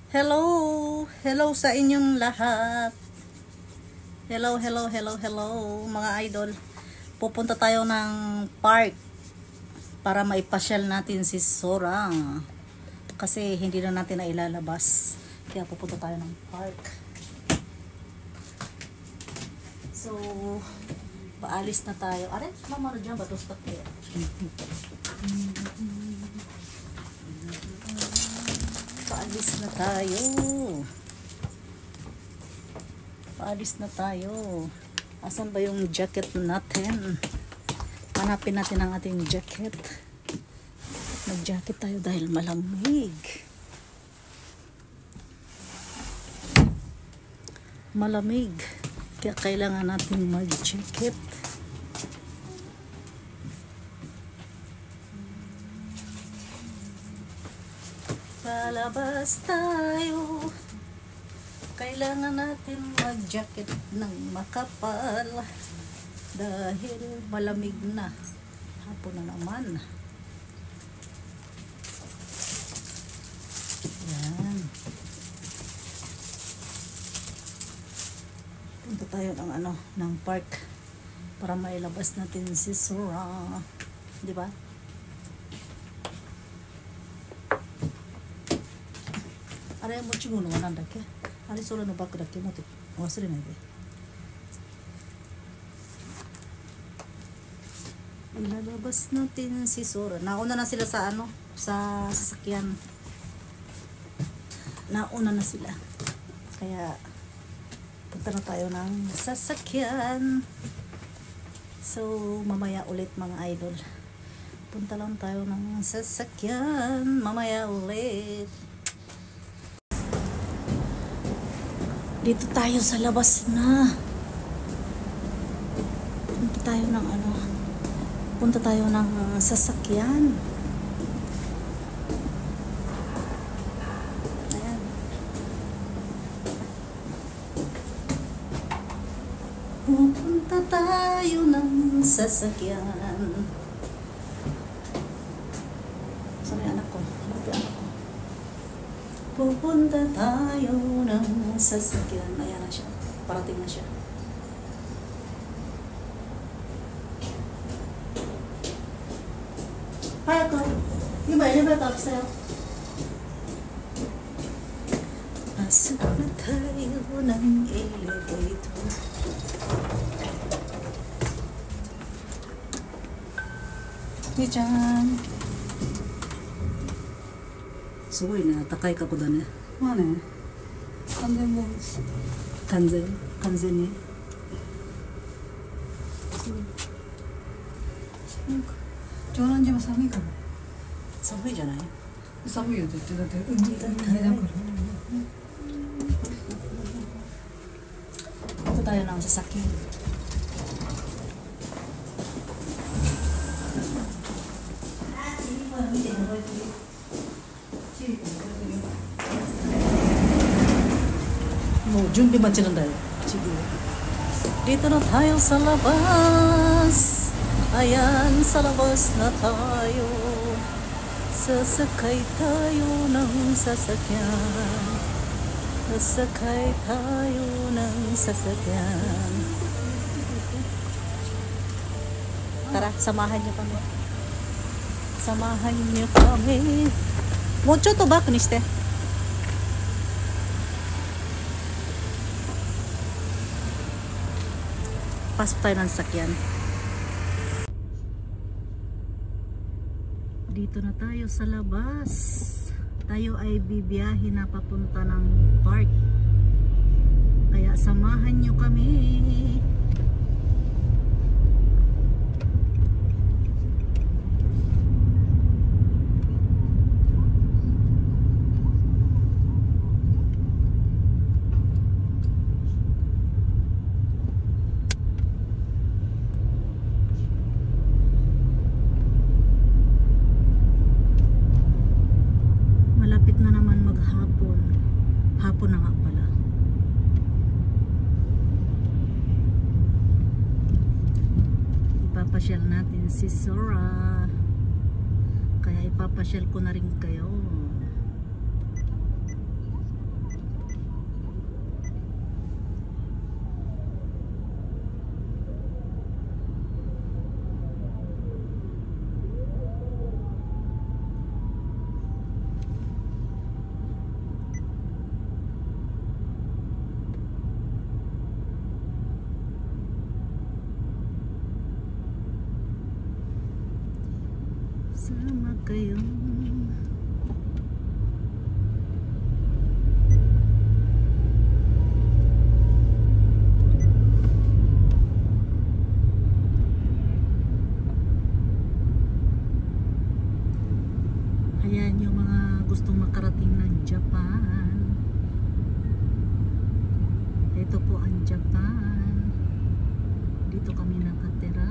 Hello! Hello sa inyong lahat. Hello, hello, hello, hello mga idol. Pupunta tayo ng park para maipasyal natin si Sorang. Kasi hindi na natin na ilalabas. Kaya pupunta tayo ng park. So, paalis na tayo. Are, mama na dyan ba? Tostak kaya. Paalis na tayo. Paalis na tayo. Asan ba yung jacket natin? Hanapin natin ang ating jacket. Mag-jacket tayo dahil malamig. Malamig. Kaya kailangan natin mag-jacket. Palabas tayo. Kailangan natin mag-jacket ng makapal dahil malamig na. Hapon na naman. Yan. Punta tayo ng park para mailabas natin si Sora. Di ba?あれ持ち物は何だっけ？あれ空のバッグだっけ？持って忘れないで。Ilalabas natin si Sora. Nauna na sila sa sa sasakyan. Nauna na sila. Kaya punta na tayo ng sasakyan. So mamaya ulit mga idol. Punta lang tayo ng sasakyan. Mamaya ulit. Dito tayo sa labas na. Punta tayo ng sasakyan. Ayan. Pupunta tayo ng sasakyan. Saan yung anak ko? Pupunta tayo ng sasakyan. Ayan na siya. Parating na siya. Hayako. Yung ba? Yung ba? Tapos tayo. Pasok na tayo ng elevator. Ni-chan. すごいね、高い過去だね。まあね、完全もう完全に。長南島寒いから。寒いじゃない？寒いよ絶対だって海だから。Ito tayo ng sasakyan. Mo, 준비 맞지 난다. 지금. Dito na tayo sa labas. Ayan, sa labas na tayo. Sasakay tayo ng sasakyan. Sasakay tayo ng sasakyan. Tara, samahan niyo kami. Samahan niyo kami. Mo, choto back ni ste. Pasok tayo ng sasakyan. Dito na tayo sa labas. Tayo ay bibiyahe na papunta ng park. Kaya samahan nyo kami. Malapit na naman maghapon. Hapon na nga pala. Ipapasyal natin si Sora. Kaya ipapasyal ko na rin kayo. kayo. Ayan yung mga gustong makarating ng Japan. Ito po ang Japan. Dito kami nakatira.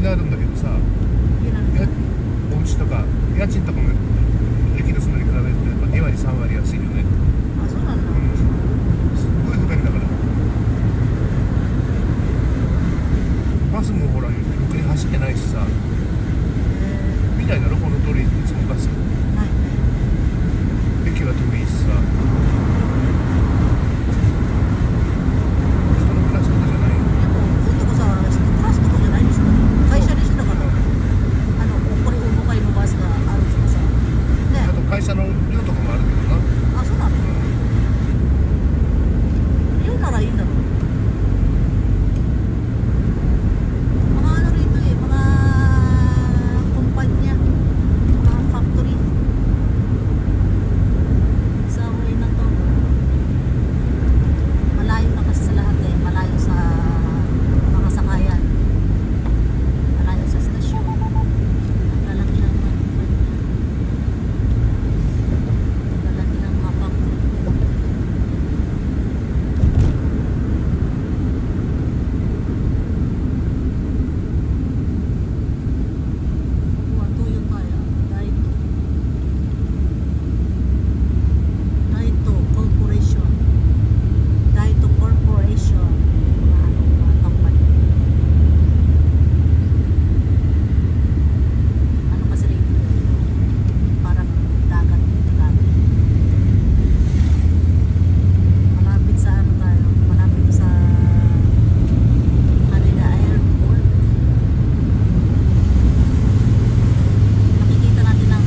なるんだけどさ、家なんですやお家とか家賃とかも駅のそのに比べるとやっぱ2割3割安いよね。あ、そうなんだ。すっごい不便だから。バスもほらろくに走ってないしさ、見ないだろこの通りいつもバス。ないね。駅は遠いしさ、人の暮らすとこじゃないよ。でも、こういうとこさ、暮らすとこじゃないんでしょ。会社でしょ、だから。これ、お迎えのバスがあるとかさ。ね。あと会社の寮とかもあるけどな。あ、そうなの。言うならいいんだろう。Mga ano rito eh, mga kumpanya, mga factory. Sa way na to. Malayo na kasi sa lahat eh. Malayo sa mga sakayan. Malayo sa stasyon. Lalaki lang mga kumpanya. Lalaki lang mga factory. Tuyo tayo. Daito Corporation. Daito Corporation. Mga company. Ano kasi rito? Parang dagat dito dati. Malapit sa ano tayo? Malapit sa Haneda Airport. Nakikita natin ang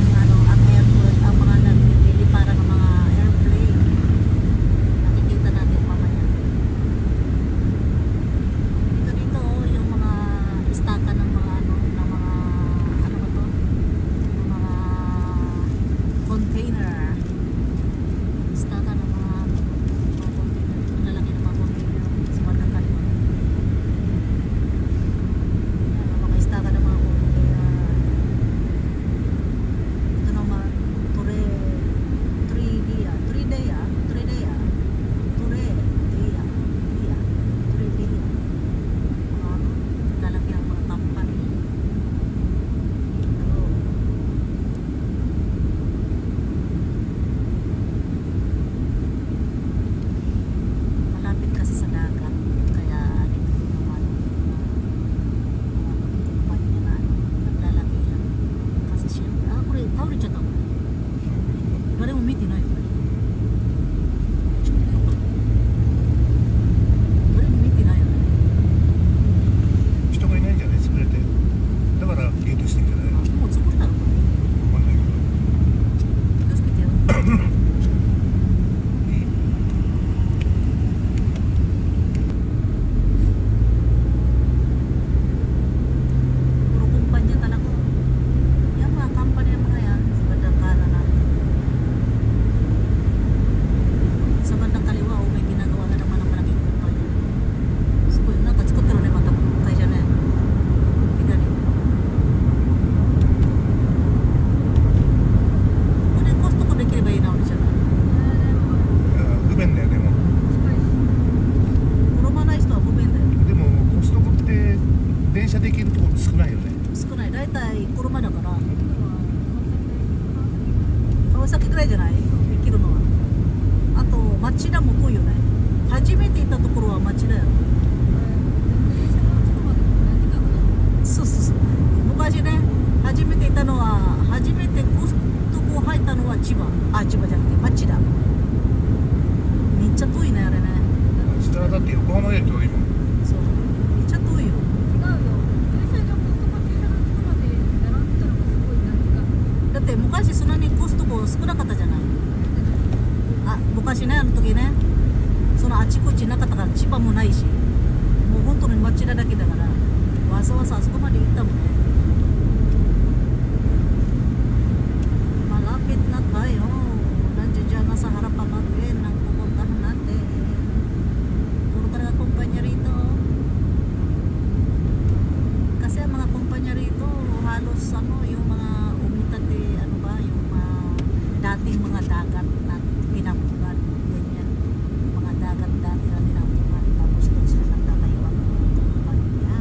airport, ang mga nagliliparan ng mga airplane. Nakikita natin mamaya. Dito yung mga istaka ng mga ng mga ba to? Yung mga container. Istaka ng mga container. Ang lalaki ng mga container sa bandang kaliwa. Yan, ang mga istaka ng mga container. Ito naman, lalaki ang mga company. Ito. Malapit kasi sa dagat, kaya dito yung mga kumpanya na naglalaki lang. Kasi siyempre,これ倒れちゃったの。誰も見てないよね。誰も見てないよね。人がいないんじゃない潰れて。だからゲートしてんじゃないの。あ、もう潰れたのかな。わかんないけ気をつけてよ。ど。Puro kumpanya talaga. Yung mga company ang mga yan, sa bandang kanan natin. Sa bandang kaliwa, may ginagawa na naman ng malaking kumpanya. So, nakatsukote rin mata tayo dyan eh. Hidari. Kung yung costo ko dekiri ba yun ako dyan? いや不便だよでも。 Kuruma na人は不便だよ。でもコストコって電車で行けるところ少ないよね。少ない。だいたい車だから。川崎ぐらいじゃない？できるのは。あと、町田も遠いよね。初めて行ったところは町田よ。そうそうそう。昔ね、初めて行ったのは、初めてコストコ入ったのは千葉。あ、千葉じゃなくて町田。めっちゃ遠いね、あれね。下だって横浜より遠いもん。そう。めっちゃ遠いよ。だって昔そんなにコストコ少なかったじゃない。あ、昔ね、あの時ね、そのあちこちなかったから千葉もないし、もう本当に町田だけだから、わざわざあそこまで行ったもんね。Malapit na tayo. Nandiyan dyan na sa harapan natin ang pupuntahan natin. Puro talaga kumpanya rito. Kasi ang mga kumpanya rito, halos yung mga umitate, yung dating mga dagat na tinampungan. Ganyan. Mga dagat dati na tinampungan. Tapos doon sila nagtatayo ang kumpanya.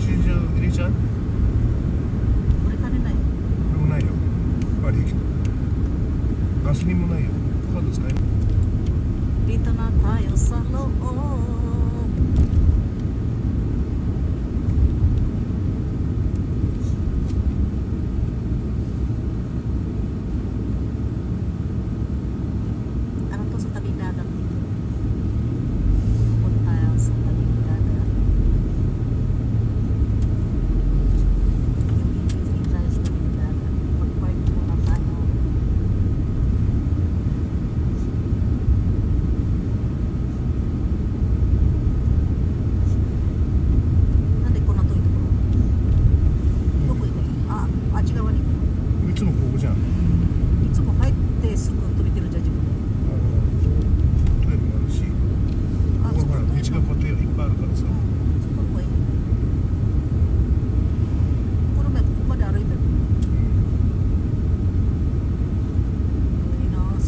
駐車入れちカード使える。 Dito na tayo sa loob. Ano to sa tabing dagat dito? Punta tayo sa tabing dagat. Yung hindi tayo sa tabing dagat. Mag-park muna tayo. Nande ko na to ito? Doko ito? Ah, あっち側に行く。いつもここじゃん。いつも入ってすぐ飛びてるじゃん自分。トイレもあるし、あ、ここほら道がそこそここうやっていっぱいあるからさ。がいい。この前ここまで歩いてる。いいなあ、空。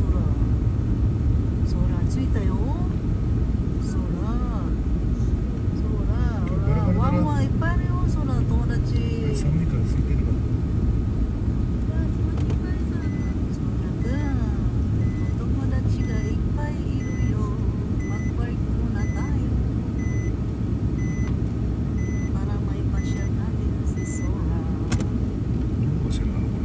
空着いたよ。空。空。ワンワンいっぱいあるよ。空友達。寒いから空いてるわ。どこ線なのこれ。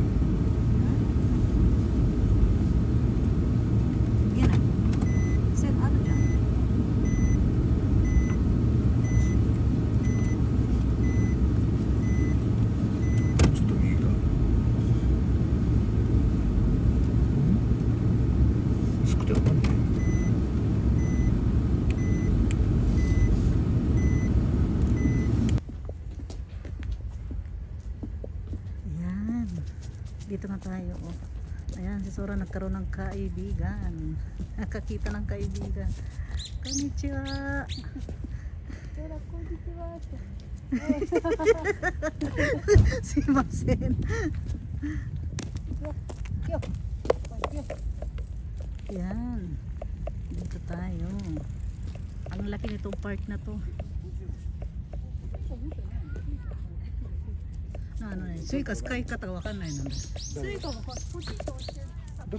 ちょっと右か。薄くてわかんない。Ayan. Dito na tayo. Oh. Ayan, si Sora nagkaroon ng kaibigan. Nakakita ng kaibigan. Konnichiwa. Simasen. Ayan. Dito tayo. Ang laki nitong park na to.スイカ使い方がわかんないので。だ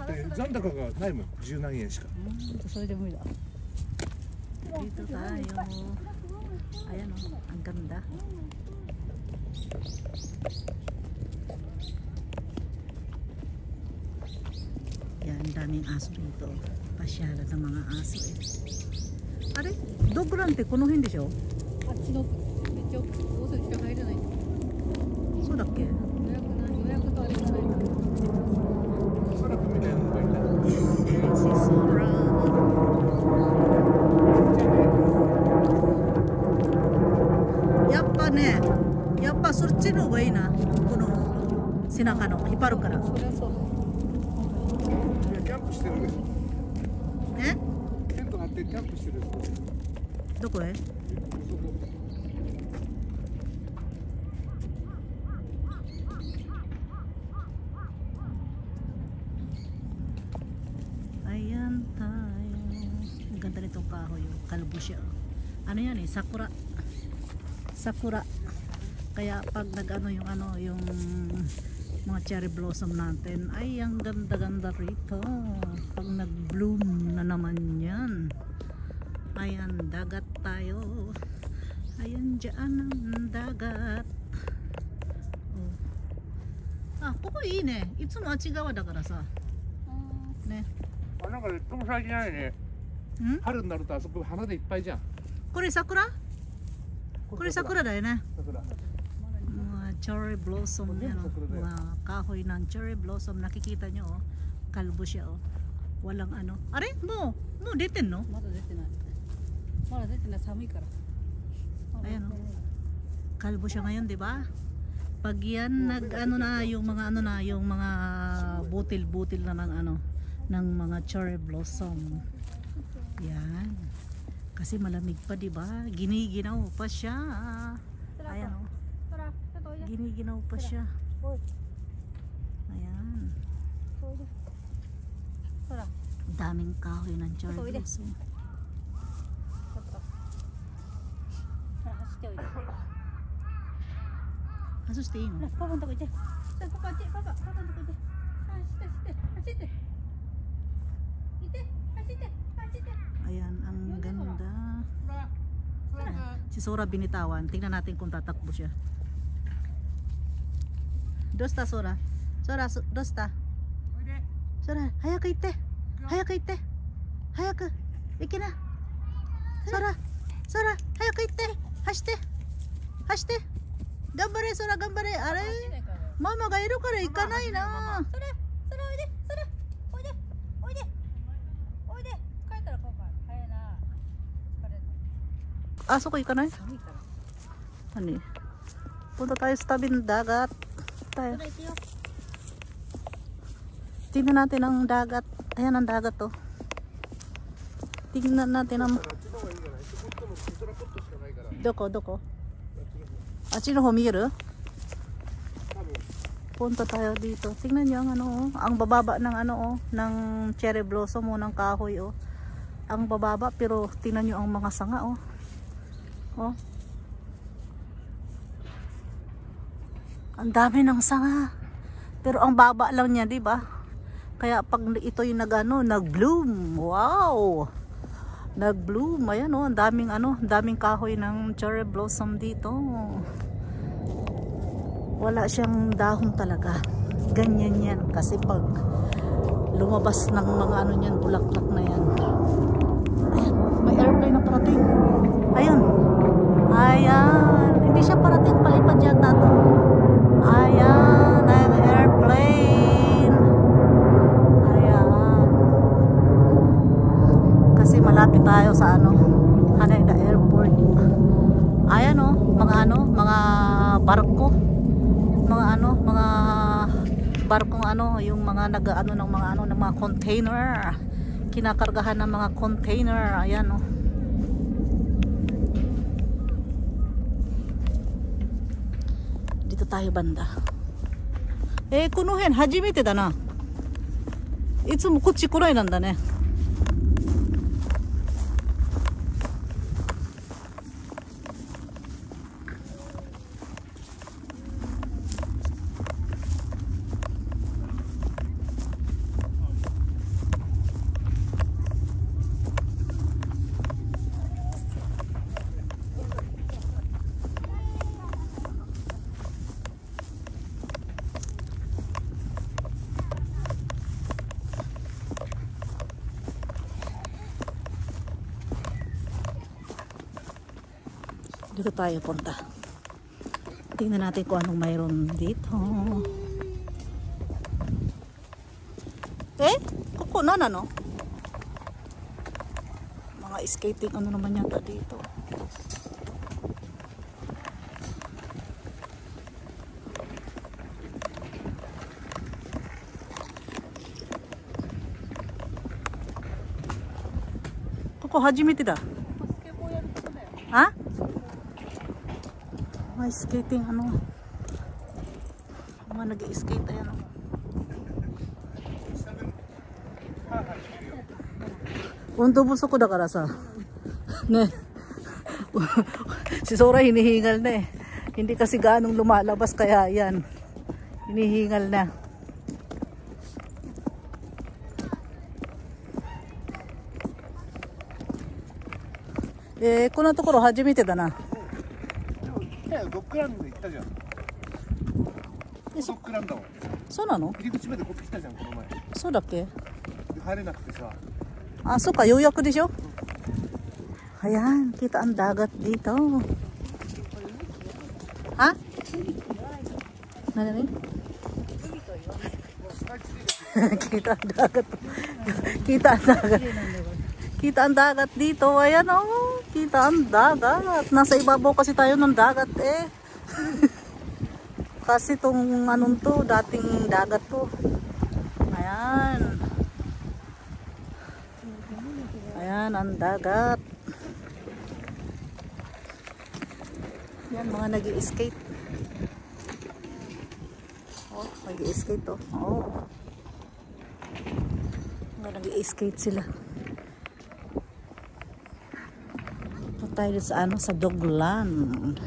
って残高がないもん。十何円しか。それで無理だ。Dito tayo. Ayan oh, ang ganda. Yan, daming aso dito. Pasyalan ng mga aso eh. Are? Dog runってこの辺でしょ? あっちのめっちゃどうせしか入れない。そうだっけ? 予約とあれじゃない。空くみたいなのがいた。Si Sora. Yaっぱそっちの方がいいな。この背中の引っ張るから。そりゃそう。いやキャンプしてるでしょ。え？テント張ってキャンプしてるでしょ。どこへ? Ayan tayo. Ang ganda nitong kahoy. Kalbo siya. Ano yan eh? Sakura. Sakura. Kaya pag nag-ano yung mga cherry blossom natin, ay ang ganda-ganda rito. Pag nag-bloom na naman yan. Ayan, dagat tayo. Ayan dyan ang dagat. Oh. Ah, ここいいね。いつもあっち側だからさ。ね。あ、なんかね、とも最近ないね。ん？春になるとあそこ花でいっぱいじゃん。これ桜？これ桜だよね。桜。Cherry blossom yan, oh. Mga kahoy ng cherry blossom. Nakikita nyo, oh. Kalbo siya, oh. Walang ano. Are, mo deten, no? まだ出てない。まだ出てない。寒いから。 Ayan, oh. Kalbo siya ngayon, di ba? Pag yan nag-ano na yung mga ano na, yung mga butil-butil na ng ano, ng mga cherry blossom. Yan. Kasi malamig pa, di ba? Giniginaw pa siya. Ayan, oh. Giniginaw pa siya. Ayan. Daming kahoy ng cherry blossom. Asusteいいの? パパのとこ行って。ここあっち、パパのとこ行って。走って。行って。Ayan, ang ganda. Si Sora binitawan. Tingnan natin kung tatakbo siya. Dosta Sora. Sora, dosta. Sora, hayaku itte. Hayaku itte. Hayaku. Iki na. Sora, Sora, hayaku itte. Hashite. Hashite. Gambare Sora, gambare. Are? Mama ga iru kara ikanai na. Sora, Sora, oide. Sora, oide. Oide. Oide. 疲れたらパパ。早いな。疲れるの。 Ah, so ko ikanai? 寒いから。 Ano eh? Punta tayo sa tabi ng dagat. Tayo. Sora, ito yo. Tingnan natin ang dagat. Ayan ang dagat to. Tingnan natin ang... あっちの方がいいんじゃない？そこってもウトラポットしかないから。 Doko, doko. あっちの方 Achi no humiru? 多分 Punta tayo dito. Tingnan niyo ang ano oh. Ang bababa ng ano oh. Ng cherry blossom oh. Ng kahoy oh. Ang bababa pero tingnan niyo ang mga sanga oh. Oh. Ang dami ng sanga. Pero ang baba lang niya, di ba? Kaya pag ito yung nag-bloom. Wow! Nag-bloom. Ayan oh, ang daming kahoy ng cherry blossom dito. Wala siyang dahon talaga. Ganyan yan. Kasi pag lumabas ng mga ano niyan, bulaklak na yan. Ayan, may airplane na parating. Ayun. Ayan. Hindi siya parating, palipad yata to. Ayan, ang airplane. Ayan. Kasi malapit tayo sa ano, Haneda Airport. Ayan oh, mga barko. Mga barkong yung mga ng mga container. Kinakargahan ng mga container. Ayan oh. Dito tayo banda. Kono hen hajimete da na. Itsumo kochi kurai nan da ne. Dito tayo punta. Tingnan natin kung anong mayroon dito. Kuko na no? Mga skating ano naman yata dito. Kuko hajimete da. Ha? May skating mga nag-skate ayan oh. Unto buso ko da kara sa ne. Si Sora hinihingal na eh. Hindi kasi ganong lumalabas kaya yan. Hinihingal na. Ko na tokoro hajimete da na. ドッグランド行ったじゃん。ドッグランド。そうなの？入り口までこっち来たじゃんこの前。そうだっけ？で入れなくてさ。Ah, so ka, yoyak di siya? Ayan, kita ang dagat dito. Ha? Ano kita ang dagat. Kita ang dagat. Kita ang dagat dito. Ayan oh, kita ang dagat. Nasa ibabaw kasi tayo ng dagat eh. Kasi tong anong to, dating dagat to. Ayan. Ayan ang dagat. Yan mga nag-i-skate. Oh, nag-i-skate to. Oh. Mga nag-i-skate sila. Tayo sa sa Dogland.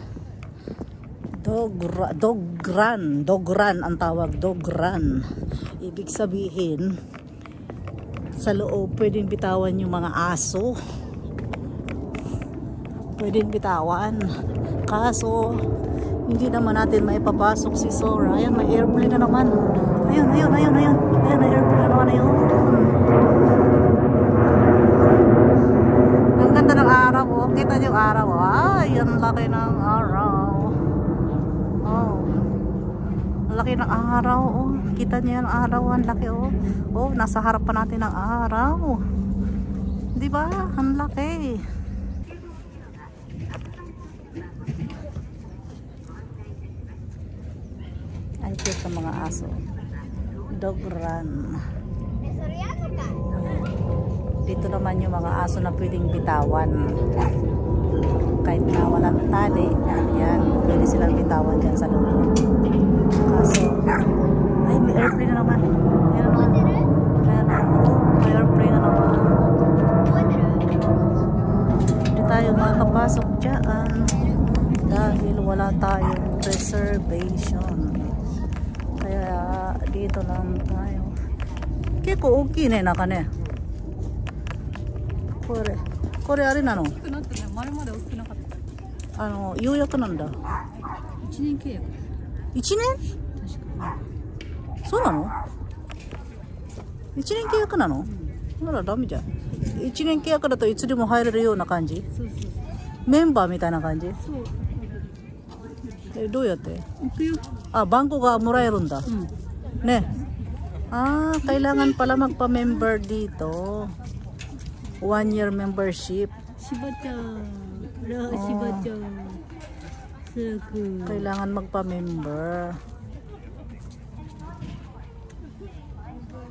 Dogran ang tawag, Dogran. Ibig sabihin Sa loob pwedeng bitawan yung mga aso, pwedeng bitawan, kaso hindi naman natin maipapasok si Sora. Ayan, may airplane na naman. Ayun, ayun, ayun, ayun. Ayan, may airplane na naman. Ayun. Ang ganda ng araw, oh. Kita niyo yung araw, oh. Ay, ang laki ng araw. Oh. Ang laki ng araw, oh. Kita niyo yung araw, ang laki, oh. Oh, nasa harap pa natin ang araw. Diba? Ang laki. Ang cute sa mga aso. Dog run. Dito naman yung mga aso na pwedeng bitawan. Kahit na walang tali, yan, pwede silang bitawan dyan sa loob. Kaso, ay, may airplane na naman. Ayan na. Ayan na. May airplane na naman. Hindi tayo makakapasok dyan dahil wala tayong reservation. Kaya dito lang tayo. Keko oki ne naka ne. Kore are nano? 前まで大きくなかった。予約なんだ。1年契約。1年？そうなの？1年契約なの？ならダメじゃん。1年契約だといつでも入れるような感じ？そうそうそう。メンバーみたいな感じ？そう。どうやって？行くよ。番号がもらえるんだ。ね。Kailangan pala magpa-member dito. 1 year membership. しばちゃん。しばちゃん。Kailangan magpa-member.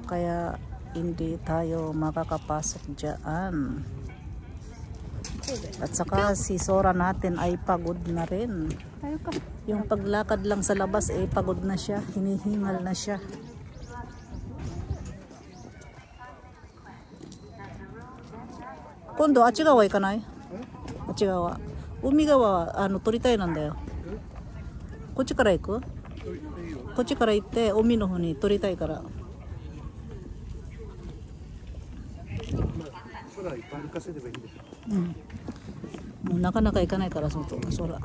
Kaya hindi tayo makakapasok dyan. At saka si Sora natin ay pagod na rin. Yung paglakad lang sa labas ay pagod na siya. Hinihingal na siya. Kondo, achigawa ikanai? Achigawa. Umigawa wa toritai nan da yo. Kochi kara iku? Kochi kara itte umi no hou ni toritai kara. 空いっぱい歩かせればいいんですよ。もうなかなか行かないから外空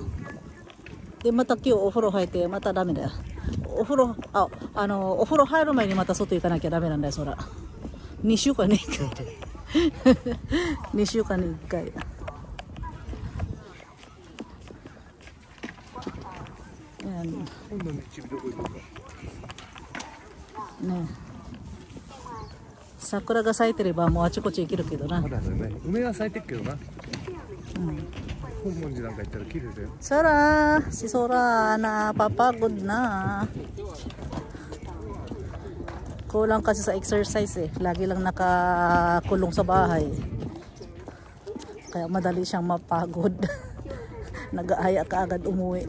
で、また今日お風呂入ってまたダメだよ。お風呂入る前にまた外行かなきゃダメなんだよ空。2週間に1回2週間に1回。今度の日曜日どこ行こうか。ねえ、桜が咲いてればもうあちこち行けるけどな。まだね、梅は咲いてるけどな。本門寺なんか行ったら綺麗だよ。Sora, si Sora napapagod na. Kulang kasi sa exercise eh. Lagi lang nakakulong sa bahay. Kaya madali siyang mapagod. Nag-aaya ka agad umuwi.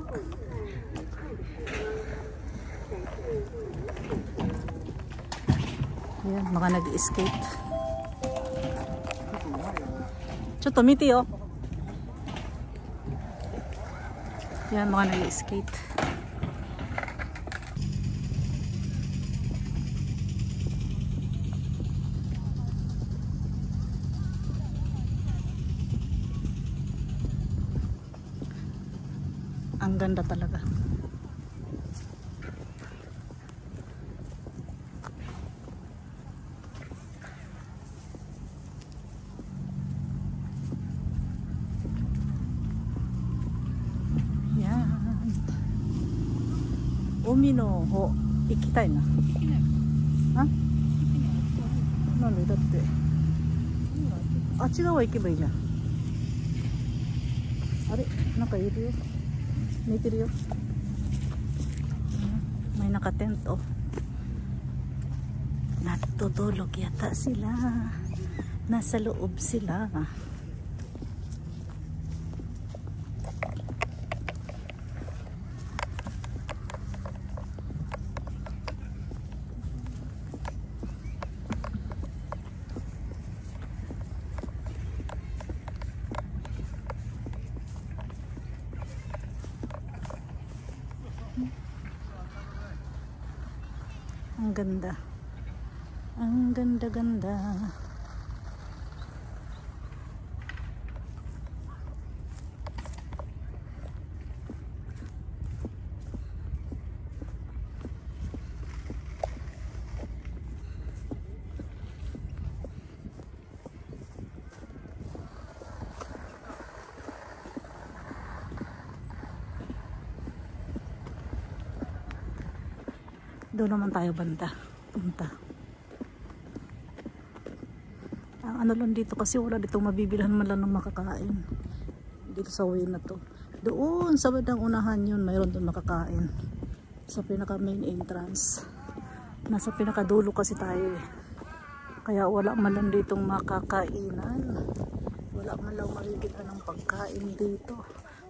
Ayan, mga nag-escape. Choto, miti yo. Yan, mga nag-skate. Ang ganda talaga. Umi no ho ikitai na. Ha? Nande? Datte achigawa ikebaiいいじゃん。あれ、なんかいるよ。寝てるよ。May nakatento. Natutulog yata sila. Nasa loob sila. Ang ganda. Ang ganda-ganda. Doon naman tayo banda. Punta. Ang ano lang dito kasi wala dito mabibilhan man lang ng makakain. Dito sa way na to. Doon sa bandang unahan yun, mayroon doon makakain. Sa pinaka main entrance. Nasa pinaka dulo kasi tayo eh. Kaya wala man lang ditong makakainan. Wala man lang mabibilhan ng pagkain dito.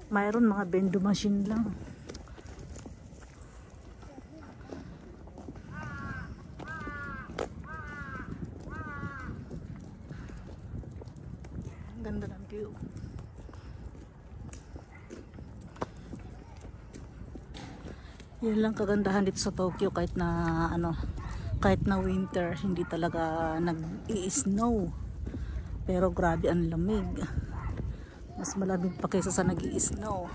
Mayroon mga vending machine lang. Ganda ng view. Yan lang kagandahan dito sa Tokyo kahit na kahit na winter hindi talaga nag-i-snow. Pero grabe ang lamig. Mas malamig pa kaysa sa nag-i-snow.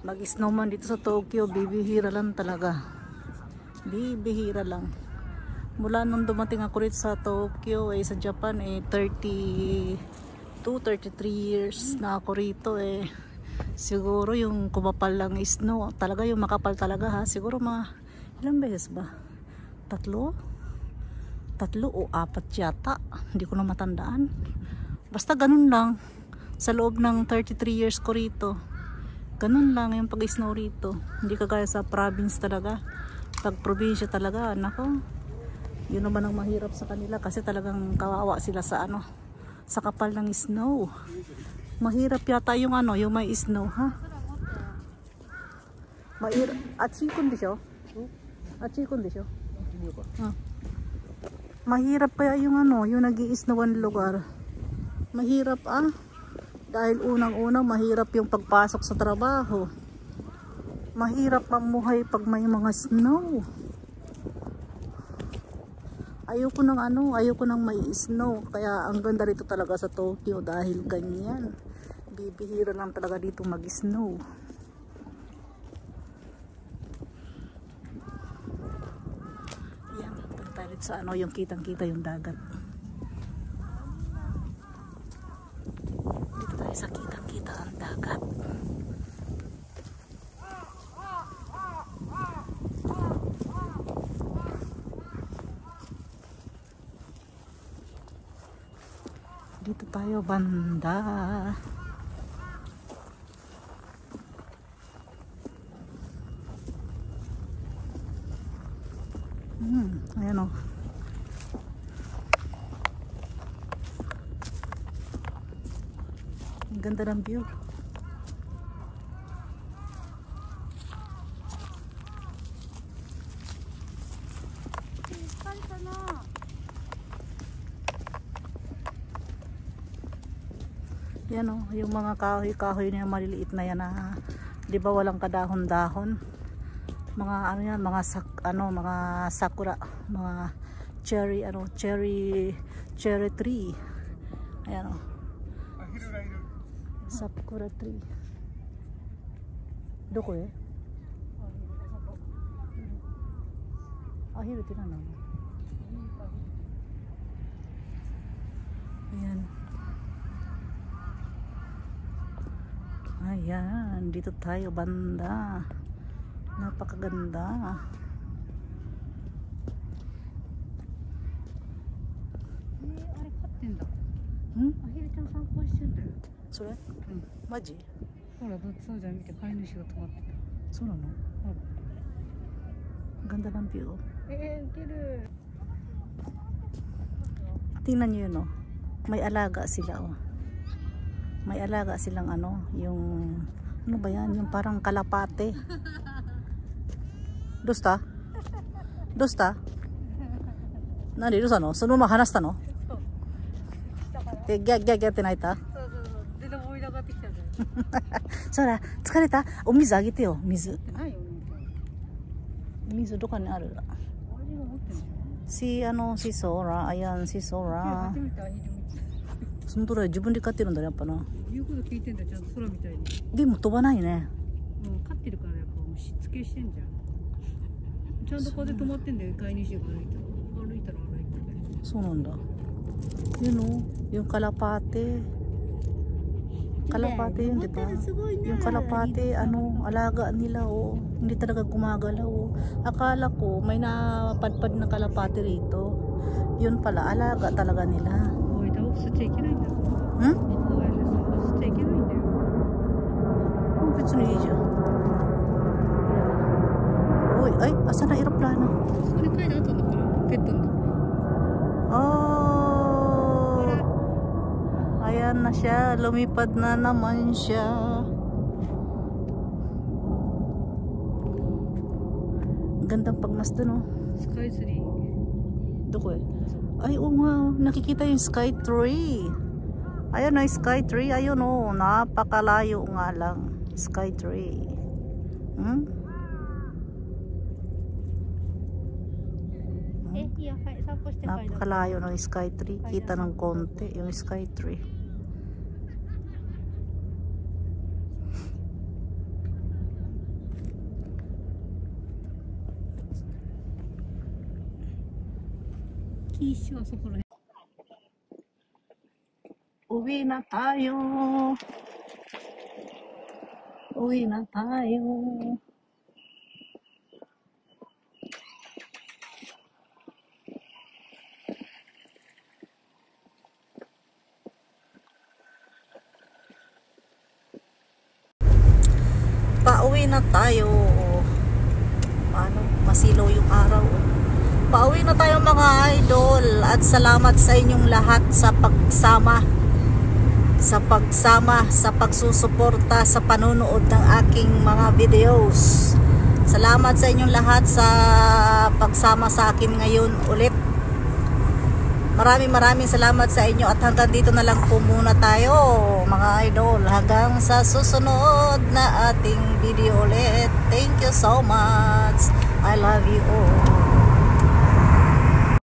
Mag-snow man dito sa Tokyo, bibihira lang talaga. Bibihira lang. Mula nung dumating ako rito sa Tokyo, sa Japan, 32, 33 years na ako rito Siguro yung kumapal lang snow, talaga yung makapal talaga ha. Siguro mga, ilang beses ba? 3 o 4 yata. Hindi ko na matandaan. Basta ganun lang. Sa loob ng 33 years ko rito, ganun lang yung pag-snow rito. Hindi kagaya sa province talaga. Pag probinsya talaga, nako. Yun naman ang mahirap sa kanila kasi talagang kawawa sila sa sa kapal ng snow. Mahirap yata yung yung may snow ha. Atsikon desho? Atsikon desho? Mahirap kaya yung yung nag-i-snowan lugar. Mahirap dahil unang-unang mahirap yung pagpasok sa trabaho. Mahirap mamuhay pag may mga snow. Ayoko nang may snow. Kaya ang ganda rito talaga sa Tokyo dahil ganyan. Bibihira lang talaga dito mag-snow. Yan, punta tayo dito sa yung kitang-kita yung dagat. Dito tayo sa kitang-kita ang dagat. Dito tayo banda. Ayan o. Ang ganda ng view. Yan o, yung mga kahoy-kahoy na maliliit na yan na, di ba walang kadahon-dahon? Mga yan, mga sakura, mga cherry tree. Ayan o. Sakura tree. Doko Ahiru tinanong. Ayan. Ayan, dito tayo banda. Napakaganda. Sore? Maji? ほら、そうじゃん、見て、飼い主が止まってた。 So no. Ganda ng view. ウケる。 Tingnan nyo yun may alaga sila may alaga silang yung ba yan, yung parang kalapate. Dosta? Nani, dosta no? Sono ma hanasta no? Gyakって泣いた? 全然思い上がってきたじゃん。そら、疲れた? お水あげてよ、水。ないよ、水どこにある? 俺が持ってんじゃん。 si Sora, ayan si Sora. 初めてアヒル見た。そのとおり自分で飼ってるんだね、やっぱな。言うこと聞いてんだ、ちゃんと空みたいに。でも飛ばないね。もう飼ってるからやっぱもうしつけしてんじゃん。ちゃんとここで止まってんだよ、飼い主が歩いたら歩いたら。そうなんだ。Yun yung kalapate. Kalapati yun, di ba? Yung kalapati, alaga nila, oh. Hindi talaga gumagalaw, oh. Akala ko, may napadpad na kalapati rito. Yun pala, alaga talaga nila. Hmm? Oh, bitsun niya siya. Uy, ay, asa na aeroplano? Oh, ayan na siya, lumipad na naman siya. Gandang pagmasdan, no? Sky Tree. Doko eh. Ay, oo nga, nakikita yung Sky Tree. Ayun na, Sky Tree. Ayun, oh, napakalayo nga lang. Sky Tree. Hmm? Napakalayo ng Sky Tree. Kita ng konti yung Sky Tree. Uwi na tayo. Uwi na tayo. Pauwi na tayo. Paano? Masilaw yung araw. Pauwi na tayo mga idol. At salamat sa inyong lahat sa pagsama. Sa pagsusuporta sa panunood ng aking mga videos. Salamat sa inyong lahat sa pagsama sa akin ngayon ulit. Maraming salamat sa inyo at hanggang dito na lang po muna tayo mga idol, hanggang sa susunod na ating video ulit. Thank you so much. I love you all.